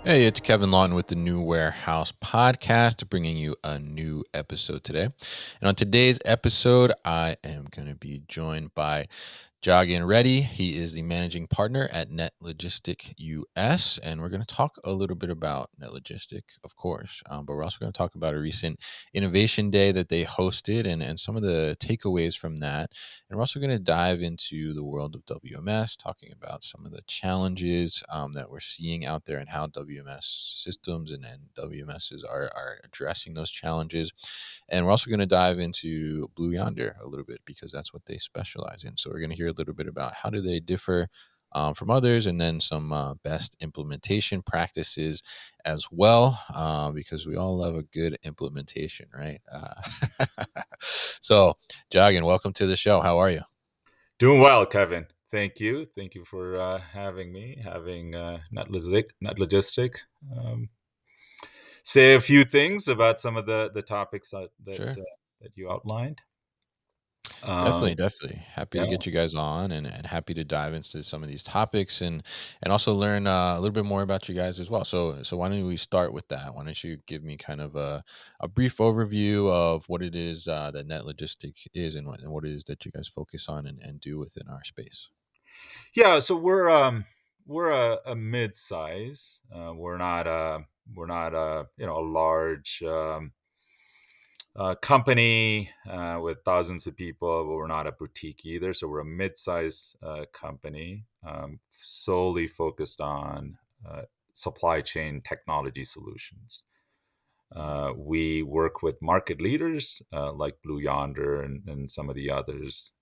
Hey, it's Kevin Lawton with the New Warehouse Podcast, bringing you a new episode today. And on today's episode, I am going to be joined by Jagan Reddy. He is the managing partner at NetLogistik US, and we're going to talk a little bit about NetLogistik, of course, but we're also going to talk about a recent innovation day that they hosted and some of the takeaways from that. And we're also going to dive into the world of WMS, talking about some of the challenges that we're seeing out there and how WMS systems and WMSs are addressing those challenges. And we're also going to dive into Blue Yonder a little bit because that's what they specialize in. So we're going to hear a little bit about how do they differ from others, and then some best implementation practices as well, because we all love a good implementation, right? So, Jagan, welcome to the show. How are you? Doing well, Kevin. Thank you. Thank you for having me, having NetLogistic. Um, say a few things about some of the topics Sure. that you outlined. Definitely, Um, definitely. Happy to yeah, get you guys on and happy to dive into some of these topics and also learn a little bit more about you guys as well. So why don't we start with that? Why don't you give me kind of a brief overview of what it is that Net Logistic is and what it is that you guys focus on and do within our space? yeah. So we're a mid-size. We're not a large company with thousands of people, but we're not a boutique either. So we're a mid-size company, solely focused on supply chain technology solutions. We work with market leaders like Blue Yonder and some of the others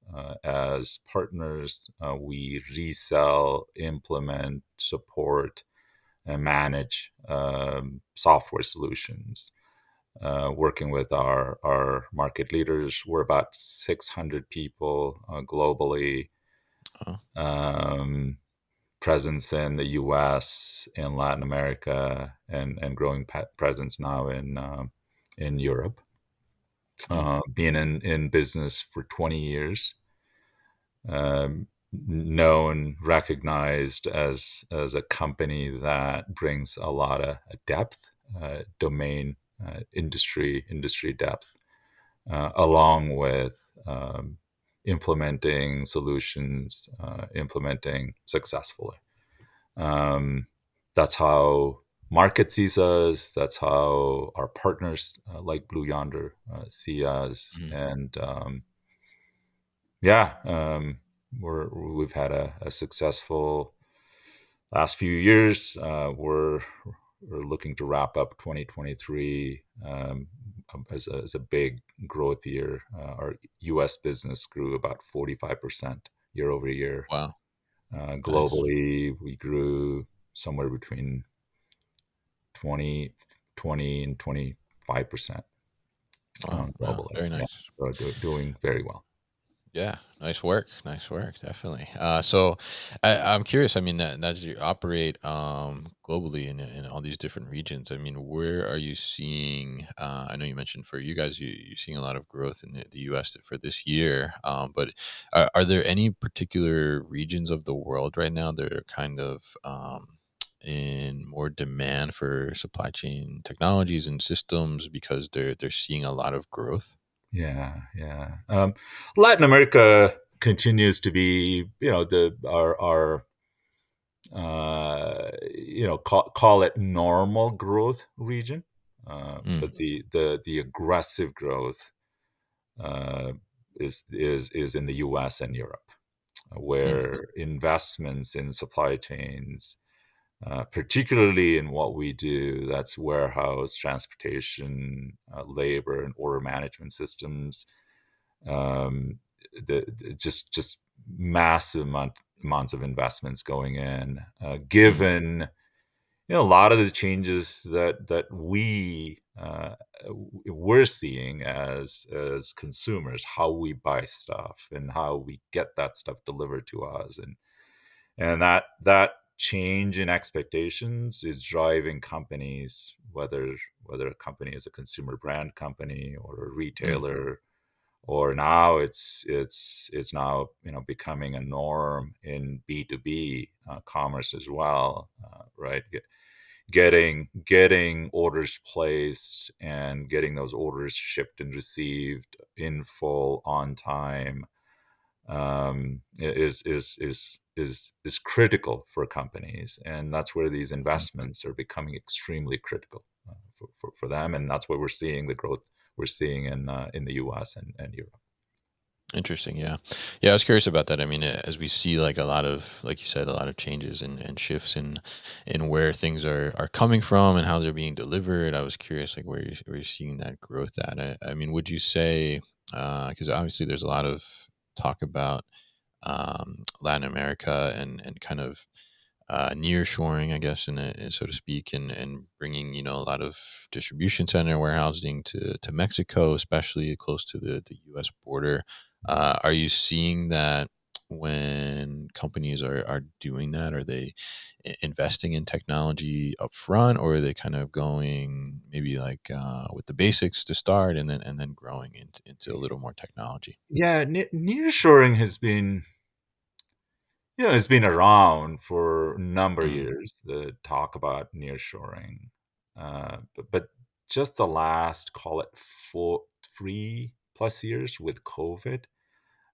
as partners. We resell, implement, support, and manage software solutions, working with our market leaders. We're about 600 people globally, Oh, um, presence in the US, in Latin America, and growing presence now in Europe. mm, Being in business for 20 years, known, recognized as a company that brings a lot of depth, domain, industry depth, along with implementing solutions, implementing successfully. Um, that's how market sees us. That's how our partners like Blue Yonder see us. mm. And yeah, we've had a successful last few years. We're looking to wrap up 2023 as a big growth year. Our U.S. business grew about 45% year over year. Wow, nice. Globally, we grew somewhere between 20, 20 and 25% Wow, wow, globally. very Yeah, nice. so doing very well. Yeah, nice work, nice work, definitely. So, I'm curious. I mean, that as you operate globally in all these different regions, I mean, where are you seeing? I know you mentioned for you guys, you're seeing a lot of growth in the U.S. for this year. But are there any particular regions of the world right now that are kind of in more demand for supply chain technologies and systems because they're seeing a lot of growth? Yeah, yeah. Latin America continues to be, the our call it normal growth region, Mm, but the aggressive growth uh, is in the U.S. and Europe, mhm. where investments in supply chains, particularly in what we do, that's warehouse, transportation, labor, and order management systems. Um, just massive amounts of investments going in, Mm, given a lot of the changes that we're seeing as consumers, how we buy stuff and how we get that stuff delivered to us, and that change in expectations is driving companies, whether a company is a consumer brand company or a mm. retailer, or now it's now becoming a norm in B2B commerce as well, right? getting orders placed and getting those orders shipped and received in full on time, is critical for companies, and that's where these Mm. investments are becoming extremely critical for them, and that's where we're seeing the growth we're seeing in the U.S. and Europe. Interesting. Yeah. Yeah. I was curious about that. I mean, as we see like a lot of, like you said, a lot of changes and shifts in where things are coming from and how they're being delivered. I was curious, like where you're seeing that growth at. I mean, would you say, because obviously there's a lot of talk about Latin America and kind of nearshoring, I guess, so to speak, and bringing a lot of distribution center warehousing to Mexico, especially close to the U.S. border. Are you seeing that when companies are doing that? Are they investing in technology up front, or are they kind of going maybe like with the basics to start and then growing into a little more technology? Yeah, nearshoring has been, it's been around for a number of Mm, years. The talk about nearshoring, but just the last, call it 3+ years with COVID,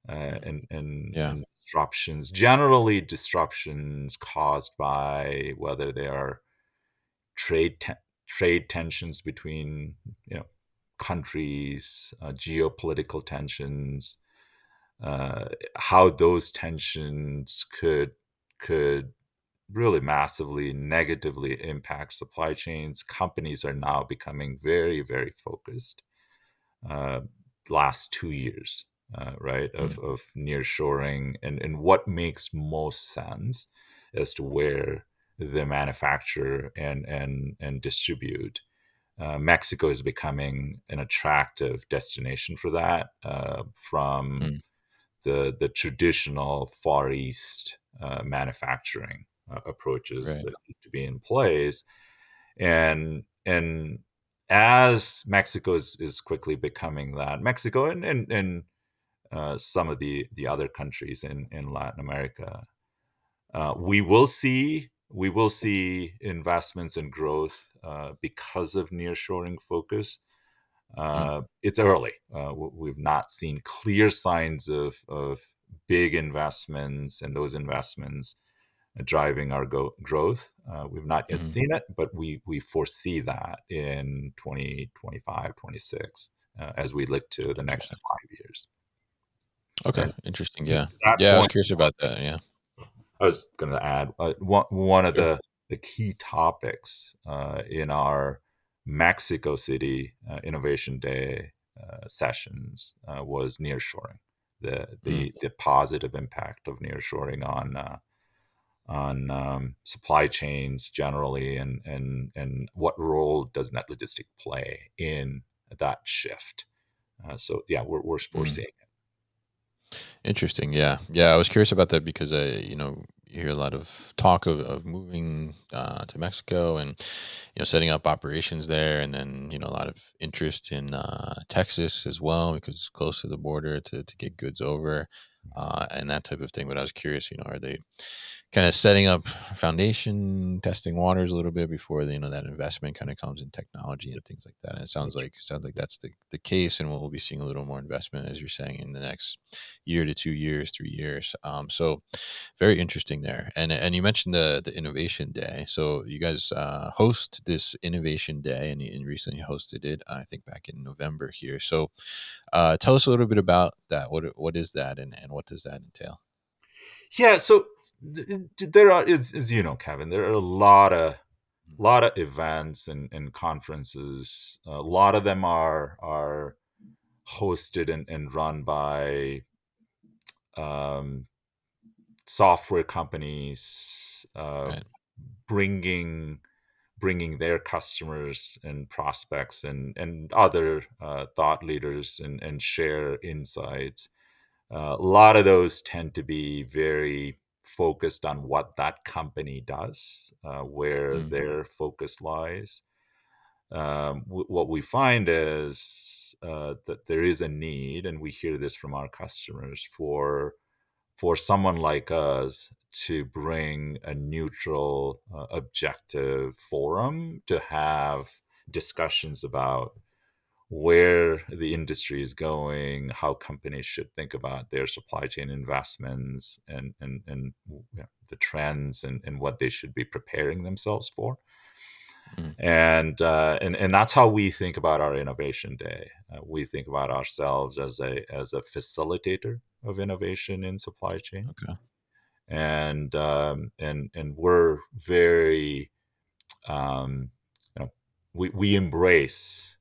mm, yeah. and disruptions, generally disruptions caused by whether they are trade te- trade tensions between, countries, geopolitical tensions, how those tensions could really massively negatively impact supply chains. Companies are now becoming very, very focused. Uh, Last 2 years, right, Mm, of nearshoring, and what makes most sense as to where they manufacture and distribute. Mexico is becoming an attractive destination for that, from mm, the traditional Far East manufacturing approaches right. that used to be in place, and as Mexico is quickly becoming that, Mexico and some of the other countries in Latin America, we will see investments and growth because of nearshoring focus. Mm, It's early. We've not seen clear signs of big investments, and those investments driving our growth. We've not yet mhm. seen it, but we foresee that in 2025, 26, as we look to the next Interesting. 5 years. Okay, And interesting, to yeah. that Yeah, I was point, curious about that, yeah. I was going to add, one of Sure. the key topics in our Mexico City Innovation Day sessions was nearshoring, Mm, the positive impact of nearshoring on supply chains generally, and what role does NetLogistik play in that shift. So yeah, we're mm. foreseeing it. Interesting, yeah. Yeah, I was curious about that because, you hear a lot of talk of moving, to Mexico and, setting up operations there, and then, a lot of interest in, Texas as well because it's close to the border to get goods over, and that type of thing, but I was curious, are they kinda setting up foundation, testing waters a little bit before that investment kinda comes in technology and things like that, and it sounds like that's the case, and we'll be seeing a little more investment, as you're saying, in the next year to 2 years, 3 years. So very interesting there. And you mentioned the innovation day. So you guys host this innovation day, and recently hosted it, I think back in November here. So tell us a little bit about that. What is that, and what does that entail? Yeah, so there are, as you know, Kevin, there are a lot of events and conferences. A lot of them are hosted and run by um, software companies, Right. bringing bringing their customers and prospects and other thought leaders and share insights. A lot of those tend to be very focused on what that company does, where Mm, their focus lies. What we find is that there is a need, and we hear this from our customers, for someone like us to bring a neutral, objective forum to have discussions about where the industry is going, how companies should think about their supply chain investments, and the trends, and what they should be preparing themselves for. Mm. And that's how we think about our innovation day. We think about ourselves as a facilitator of innovation in supply chain, Okay. and we're very, um, we embrace,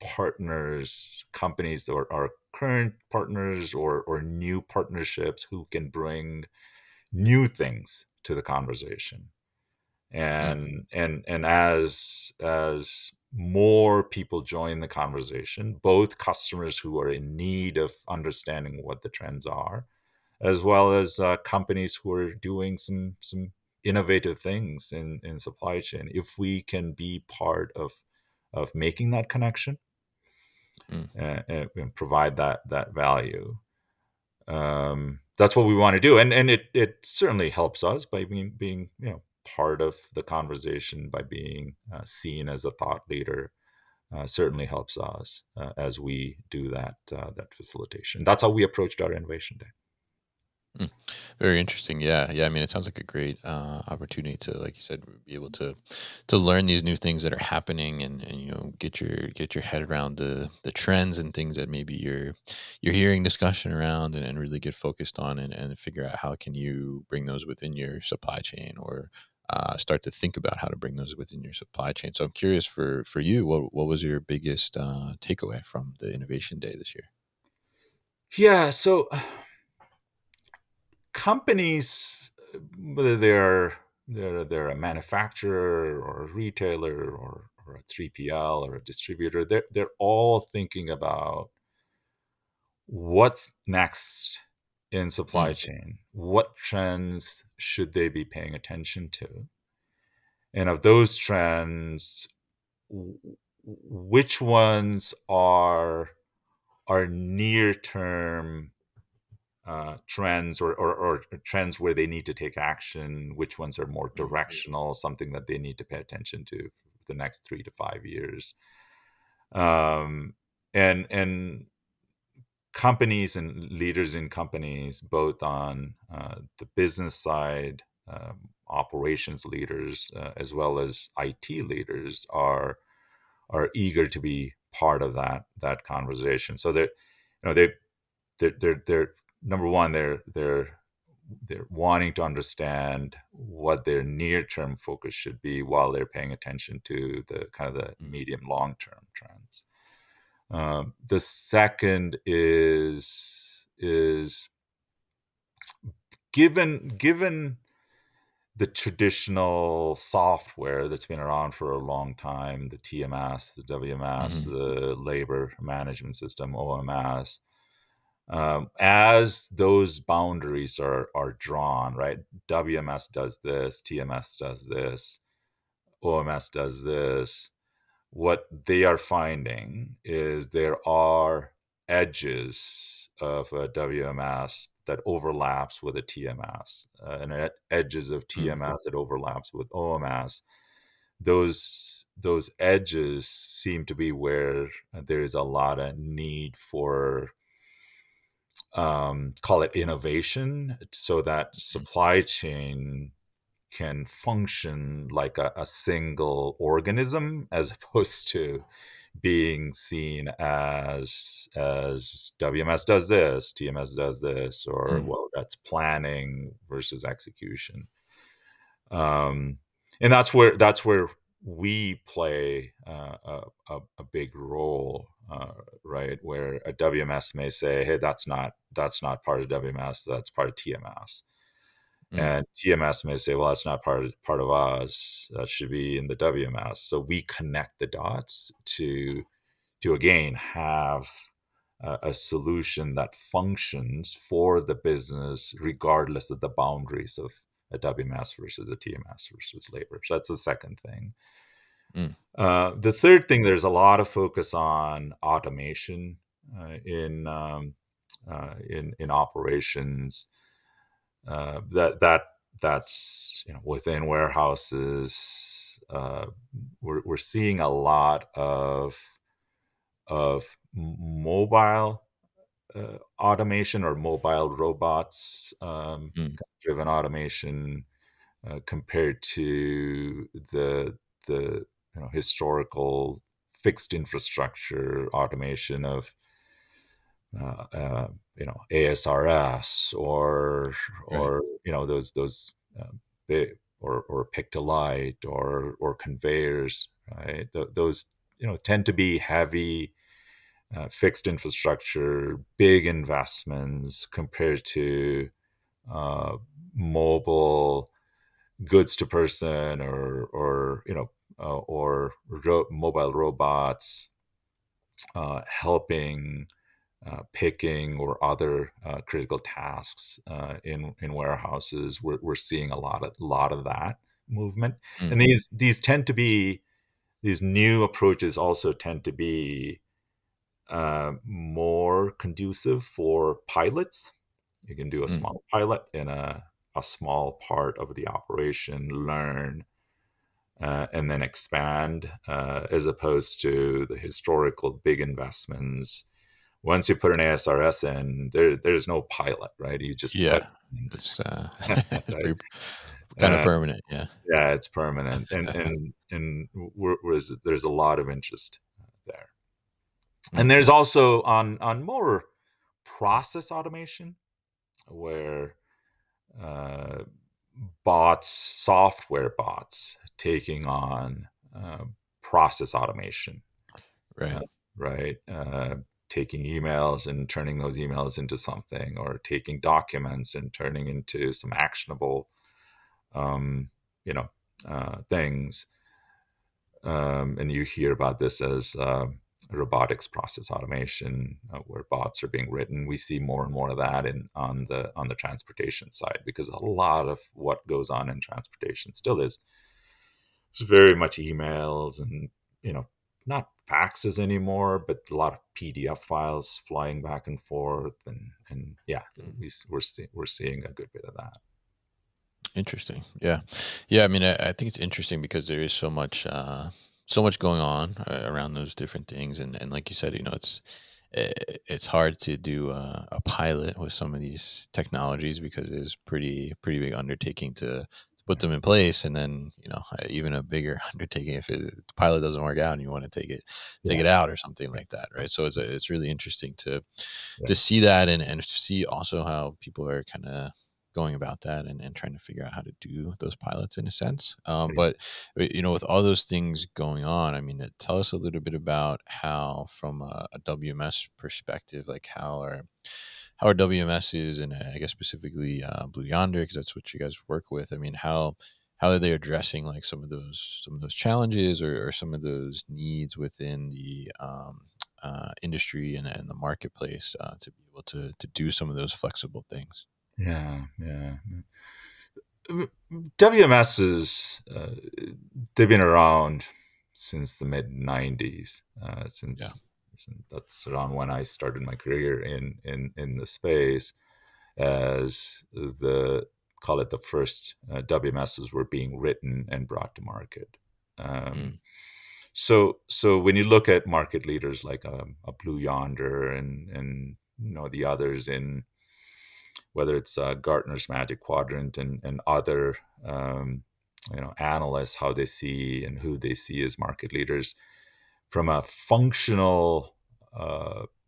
partners, companies, or our current partners, or new partnerships who can bring new things to the conversation. Mm. And as more people join the conversation, both customers who are in need of understanding what the trends are, as well as companies who are doing some innovative things in supply chain, if we can be part of making that connection, Mm. and provide that value, that's what we want to do. And it certainly helps us by being part of the conversation, by being seen as a thought leader. Certainly helps us as we do that facilitation. That's how we approached our innovation day. Mm. Very interesting. Yeah, yeah. I mean, it sounds like a great opportunity to, like you said, be able to learn these new things that are happening, and get your head around the trends and things that maybe you're hearing discussion around, and really get focused on, and figure out how can you bring those within your supply chain, or start to think about how to bring those within your supply chain. So I'm curious for you, what was your biggest takeaway from the innovation day this year? Yeah. So companies, whether they're a manufacturer, or a retailer, or a 3PL, or a distributor, they're all thinking about what's next in supply Mm. chain. What trends should they be paying attention to? And of those trends, which ones are near term trends, or trends where they need to take action? Which ones are more Mm. directional, something that they need to pay attention to for the next 3 to 5 years? Um, and companies and leaders in companies, both on the business side, operations leaders, as well as IT leaders, are eager to be part of that conversation. So they're number one, they're wanting to understand what their near term focus should be, while they're paying attention to the kind of the Mm. medium long term trends. The second is given the traditional software that's been around for a long time, the TMS, the WMS, Mhm. the labor management system, OMS. As those boundaries are drawn, right? WMS does this, TMS does this, OMS does this. What they are finding is there are edges of a WMS that overlaps with a TMS, and edges of Mm. TMS that overlaps with OMS. Those edges seem to be where there is a lot of need for, call it innovation, so that Mm. supply chain can function like a single organism, as opposed to being seen as WMS does this, TMS does this, or Mm. well, that's planning versus execution. Um, and that's where we play a big role, right? Where a WMS may say, "Hey, that's not part of WMS. That's part of TMS." Mm. And TMS may say, "Well, that's not part of us. That should be in the WMS." So we connect the dots to again have a solution that functions for the business, regardless of the boundaries of a WMS versus a TMS versus labor. So that's the second thing. Mm. The third thing, there's a lot of focus on automation in operations. That's within warehouses. We're seeing a lot of mobile automation or mobile robots Mm, driven automation compared to the historical fixed infrastructure automation of ASRS right. those big or pick to light or conveyors, right? Those tend to be heavy fixed infrastructure, big investments compared to uh, mobile goods to person or mobile robots helping picking or other critical tasks in warehouses. We're seeing a lot of that movement, Mm, and these new approaches also tend to be more conducive for pilots. You can do a mm, small pilot in a small part of the operation, learn, and then expand, as opposed to the historical big investments. Once you put an ASRS in, there's no pilot, right? You just put yeah, it in, it's it's right? pretty kind of Uh, permanent. Yeah. yeah, it's permanent, and there's a lot of interest there. And Mm, there's also on more process automation where uh, software bots taking on process automation, right. uh, right? Taking emails and turning those emails into something, or taking documents and turning into some actionable, um, you know, things. And you hear about this as robotics process automation, where bots are being written. We see more and more of that on the transportation side, because a lot of what goes on in transportation still is it's very much emails and not faxes anymore, but a lot of PDF files flying back and forth, and yeah, Mm. we're seeing a good bit of that. Interesting. Yeah. Yeah. I mean, I think it's interesting because there is so much going on around those different things. And like you said, it's hard to do a pilot with some of these technologies because it is pretty big undertaking to put Yeah, them in place. And then, even a bigger undertaking if the pilot doesn't work out and you want to take yeah, it out or something like that. Right. So it's really interesting yeah, to see that and to see also how people are kind of going about that and trying to figure out how to do those pilots in a sense. But with all those things going on, I mean, tell us a little bit about how, from a WMS perspective, like how are WMSs and I guess specifically Blue Yonder, because that's what you guys work with. I mean, how are they addressing like some of those challenges or some of those needs within the industry and the marketplace to be able to do some of those flexible things? yeah, yeah. WMSs, they've been around since the mid '90s. Yeah. Since that's around when I started my career in the space, as the call it the first WMSs were being written and brought to market. Um, Mm, so when you look at market leaders like a Blue Yonder and the others in whether it's Gartner's Magic Quadrant and other analysts, how they see and who they see as market leaders from a functional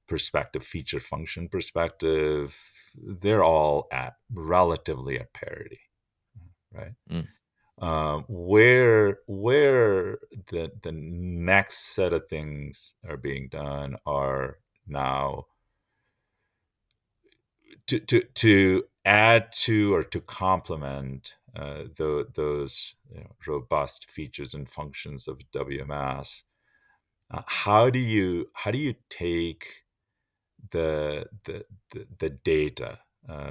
perspective, feature function perspective, they're all at relatively at parity, right? mm, Where the next set of things are being done are now to add to or to complement those robust features and functions of WMS. How do you take the data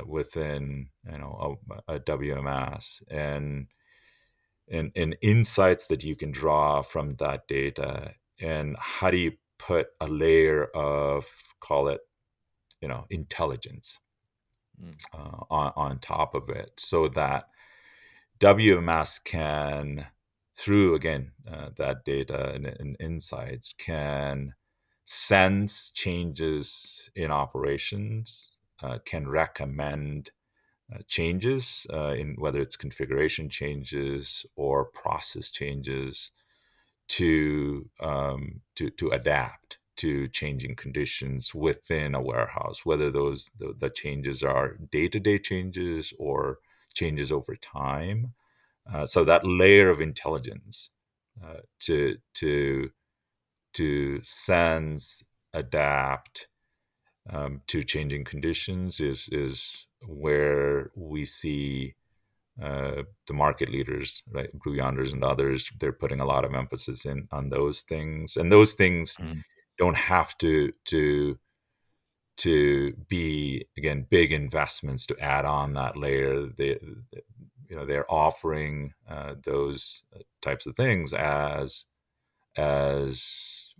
within a WMS and insights that you can draw from that data, and how do you put a layer of, call it, intelligence Mm, on top of it, so that WMS can, through again that data and insights, can sense changes in operations, can recommend changes in whether it's configuration changes or process changes to adapt to changing conditions within a warehouse, whether the changes are day-to-day changes or changes over time. So that layer of intelligence uh, to to to sense, adapt to changing conditions is where we see the market leaders, right, Blue Yonders and others. They're putting a lot of emphasis in on those things, and those things mm, don't have to be, again, big investments to add on that layer. They're offering those types of things as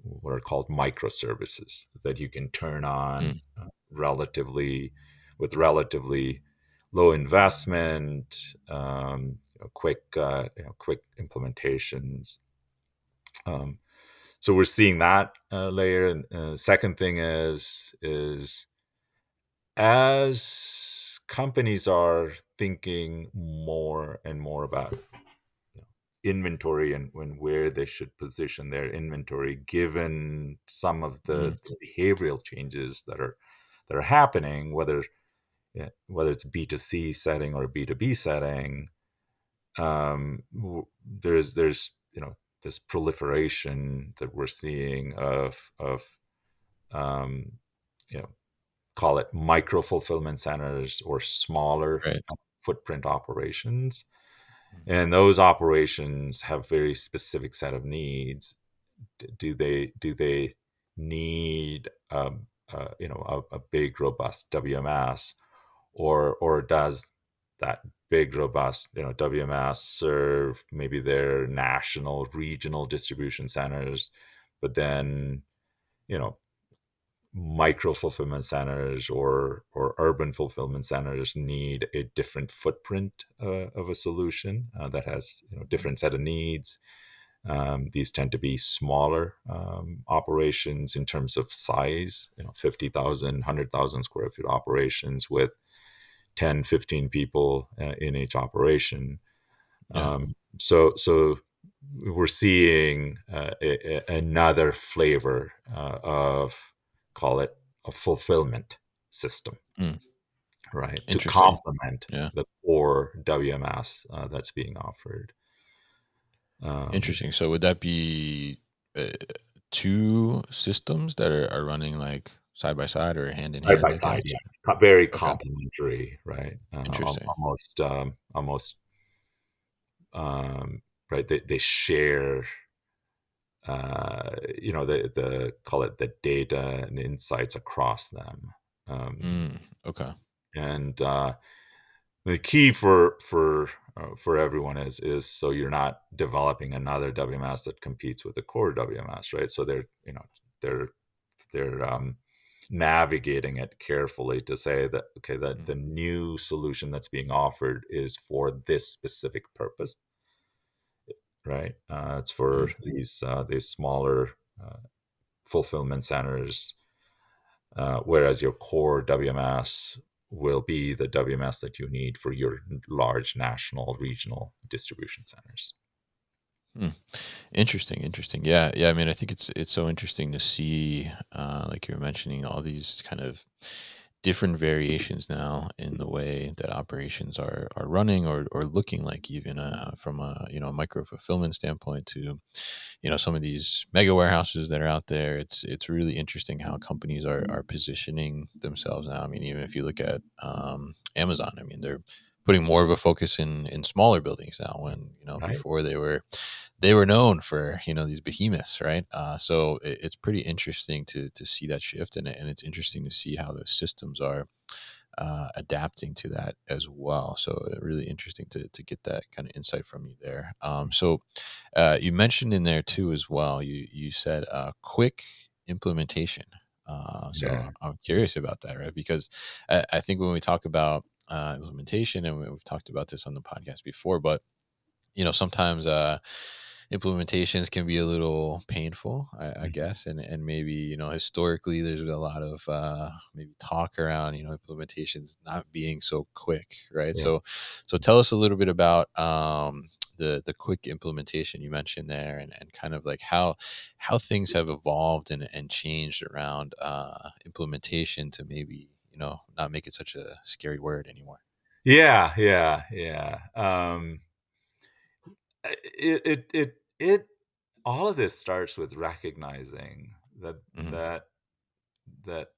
what are called microservices that you can turn mm. on relatively with relatively low investment, quick implementations. Um, so we're seeing that layer. And second thing is as companies are thinking more and more about inventory and where they should position their inventory, given some of Mm, the behavioral changes that are happening, whether it's B2C setting or B2B setting. There's this proliferation that we're seeing of um, you know call it micro fulfillment centers or smaller right. footprint operations, Mm, and those operations have very specific set of needs. Do they need a big robust WMS, or does that big robust WMS serve maybe their national regional distribution centers, but then you know micro fulfillment centers or urban fulfillment centers need a different footprint of a solution that has mm, different set of needs. These tend to be smaller operations in terms of size, 50,000, 100,000 square feet operations with 10, 15 people in each operation. yeah. So we're seeing another flavor of, call it, a fulfillment system, Mm, right, to interesting. complement Yeah. the core WMS that's being offered. Um, Interesting. So would that be uh, two systems that are running like side by side or hand in Side by hand, I side, guess? yeah, very Okay. complementary, right? Interesting. Almost, right. They share, the call it the data and insights across them. Um, Mm, okay. and the key for everyone is so you're not developing another WMS that competes with the core WMS, right? So they're they're navigating it carefully to say that, okay, that Mm, the new solution that's being offered is for this specific purpose, right? It's for mm, these smaller uh, fulfillment centers, whereas your core WMS will be the WMS that you need for your large national, regional distribution centers. mm. Interesting, interesting. Yeah, yeah. I mean, I think it's so interesting to see, like you were mentioning, all these kind of different variations now in the way that operations are running or looking like, even from a micro fulfillment standpoint to some of these mega warehouses that are out there. It's really interesting how companies are positioning themselves now. I mean, even if you look at Amazon, I mean, they're putting more of a focus in smaller buildings now when Right. before they were known for these behemoths, right? So it's pretty interesting to see that shift, and it's interesting to see how the systems are adapting to that as well. So really interesting to get that kind of insight from you there. So you mentioned in there too as well. You said quick implementation. So Yeah. I'm curious about that, right? Because I think when we talk about implementation, and we've talked about this on the podcast before, but sometimes implementations can be a little painful, I Mhm. guess, and maybe historically there's been a lot of maybe talk around implementations not being so quick, right? Yeah. So tell us a little bit about the quick implementation you mentioned there, and kind of like how things have evolved and changed around implementation to maybe not make it such a scary word anymore. Yeah. Yeah. Yeah. It all of this starts with recognizing that Hmm. that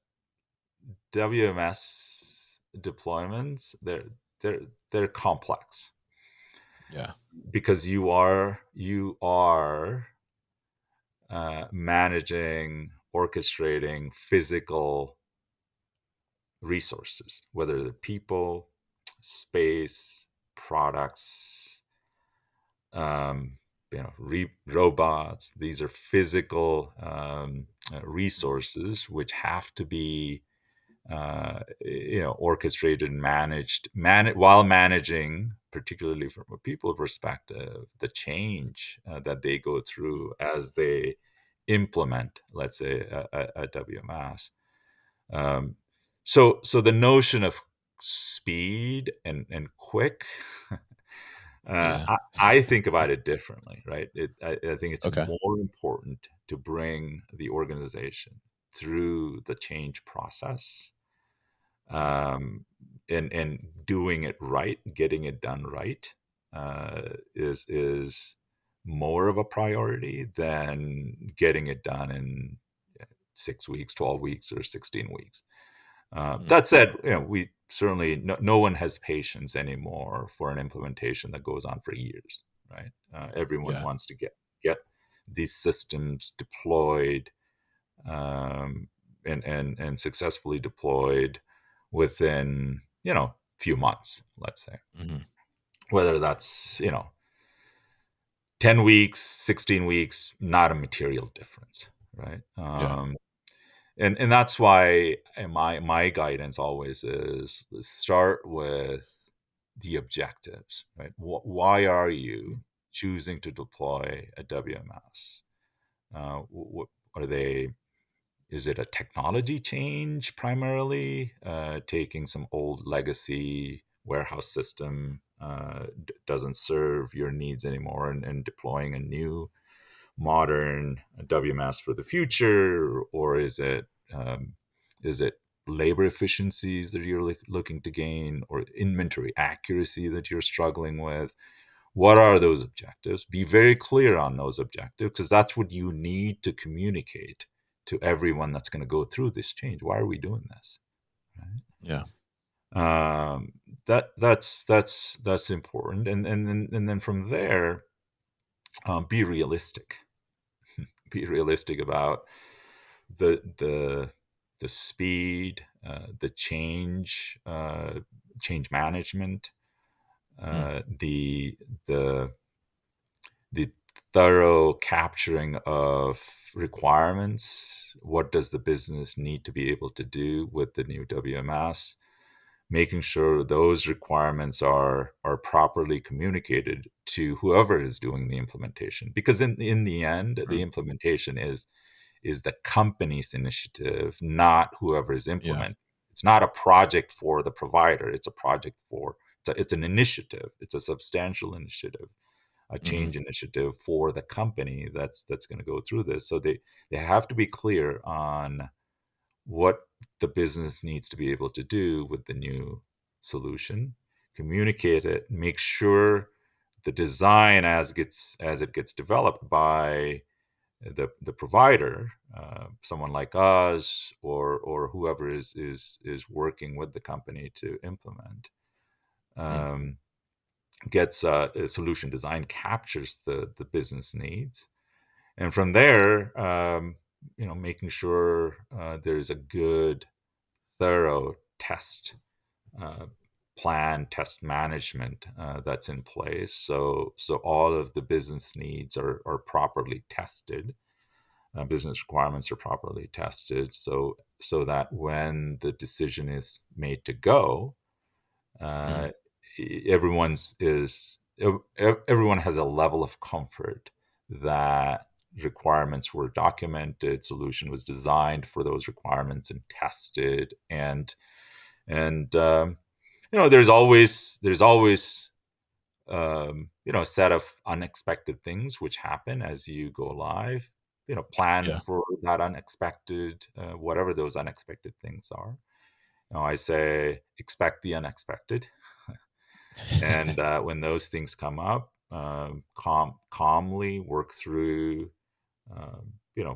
WMS deployments, they're they're complex Yeah. because you are managing, orchestrating physical resources, whether they're people, space, products, um, robots. These are physical resources which have to be orchestrated and while managing, particularly from a people perspective, the change that they go through as they implement, let's say, a WMS. Um, so the notion of speed and quick, Yeah. I think about it differently, right? I think it's Okay. more important to bring the organization through the change process, um, and doing it right, getting it done right, is more of a priority than getting it done in 6 weeks, 12 weeks, or 16 weeks. Mm. That said, we certainly no one has patience anymore for an implementation that goes on for years, right? Everyone Yeah. wants to get these systems deployed, um, and successfully deployed within few months, let's say. Mhm. Whether that's 10 weeks, 16 weeks, not a material difference, right? Yeah. And that's why my guidance always is, let's start with the objectives, right? Why are you choosing to deploy a WMS? What are they? Is it a technology change primarily, taking some old legacy warehouse system doesn't serve your needs anymore, and deploying a new modern WMS for the future? Or is it labor efficiencies that you're looking to gain, or inventory accuracy that you're struggling with? What are those objectives? Be very clear on those objectives, because that's what you need to communicate to everyone that's going to go through this change. Why are we doing this? Right? Yeah. That's important, and then from there, be realistic. Be realistic about the the speed, the change management, Mm. the the thorough capturing of requirements. What does the business need to be able to do with the new WMS? Making sure those requirements are properly communicated to whoever is doing the implementation, because in the end, the Mm. implementation is the company's initiative, not whoever is Yeah. implementing. It's not a project for the provider. It's a project for it's an initiative. It's a substantial initiative, a Mhm. change initiative for the company that's going to go through this. So they have to be clear on what the business needs to be able to do with the new solution, communicate it, make sure the design as it gets developed by the provider, someone like us, or whoever is working with the company to implement, Mm. um, gets a solution design, captures the business needs, and from there, making sure there's a good, thorough test uh, plan, test management that's in place. So all of the business needs are properly tested, business requirements are properly tested, so that when the decision is made to go, Mhm. uh, everyone has a level of comfort that requirements were documented, solution was designed for those requirements and tested, and there's always a set of unexpected things which happen as you go live. Plan Yeah. for that unexpected, whatever those unexpected things are. I say expect the unexpected, and when those things come up, calmly work through,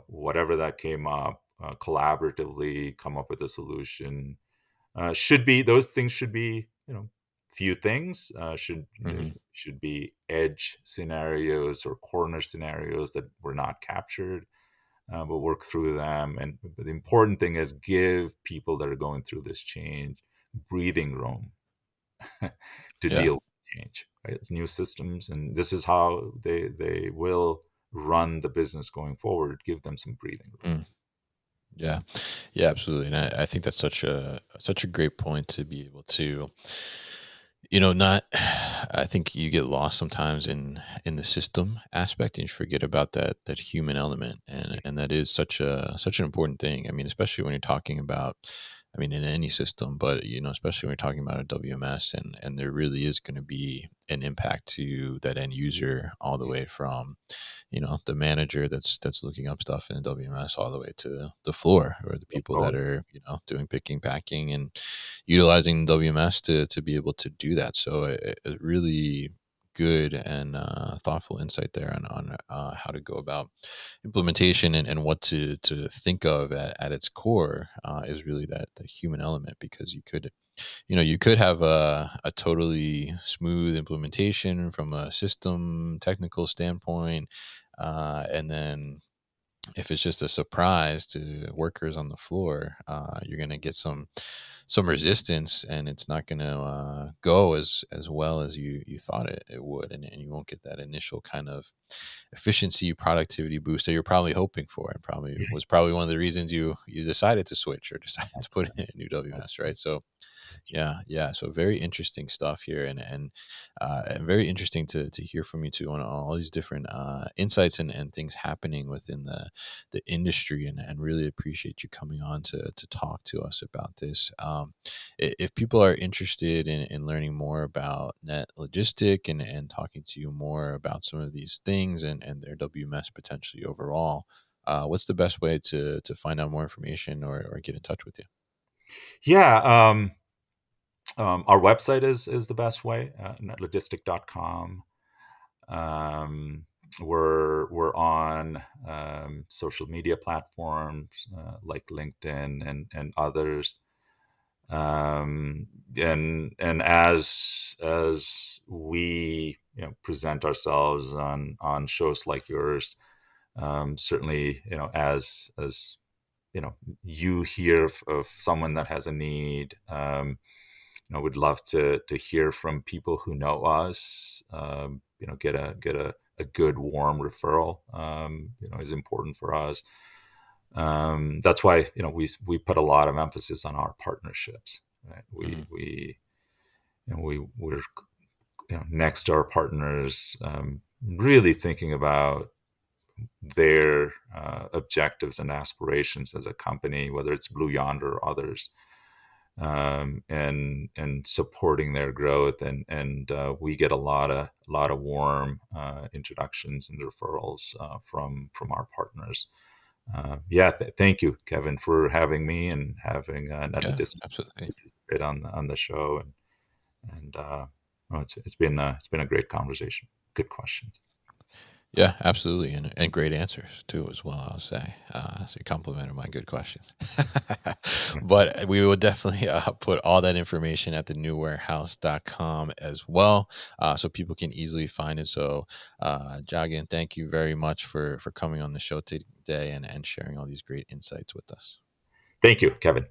whatever that came up, collaboratively come up with a solution. Should be those things should be few things. There Mhm. should be edge scenarios or corner scenarios that were not captured, but work through them. And the important thing is give people that are going through this change breathing room to Yeah. deal with change. Right? It's new systems, and this is how they will run the business going forward. Give them some breathing room. Mm. Yeah. Yeah, absolutely. And I think that's such a great point to be able to, not I think you get lost sometimes in the system aspect and you forget about that human element. And that is such an important thing. I mean, especially when you're talking about, I mean, in any system, but especially when you're talking about a WMS, and there really is going to be an impact to that end user all the way from the manager that's looking up stuff in the WMS all the way to the floor, or the people that are doing picking, packing, and utilizing WMS to be able to do that. So it really good and thoughtful insight there on how to go about implementation, and what to think of at its core is really that the human element, because you could have a totally smooth implementation from a system technical standpoint, and then if it's just a surprise to workers on the floor, you're going to get some resistance, and it's not going to go as well as you thought it would, and you won't get that initial kind of efficiency productivity boost that you're probably hoping for, and probably one of the reasons you decided to switch or decided to That's put right. in a new That's WMS, right. right? So That's right. yeah, yeah. So very interesting stuff here, and very interesting to hear from you too on all these different insights and things happening within the industry, and really appreciate you coming on to talk to us about this. If people are interested in learning more about Net Logistic, and talking to you more about some of these things, and their WMS potentially overall, what's the best way to find out more information, or get in touch with you? Yeah. Our website is the best way, netlogistic.com. Um, we're on social media platforms like LinkedIn and others. And as we present ourselves on shows like yours, certainly as you hear of someone that has a need, would love to hear from people who know us. Get a good warm referral. Is important for us. That's why we put a lot of emphasis on our partnerships. Right? Mhm. We're next to our partners, really thinking about their objectives and aspirations as a company, whether it's Blue Yonder or others, and supporting their growth. And we get a lot of warm introductions and referrals from our partners. Thank you, Kevin, for having me and having Yeah, Netlogistic absolutely. participate on the show. And well, it's been a great conversation. Good questions. Yeah, absolutely, and great answers too as well. I'll say, so you complimented my good questions. But we will definitely put all that information at the newwarehouse.com as well, so people can easily find it. So, Jagan, thank you very much for coming on the show today, and sharing all these great insights with us. Thank you, Kevin.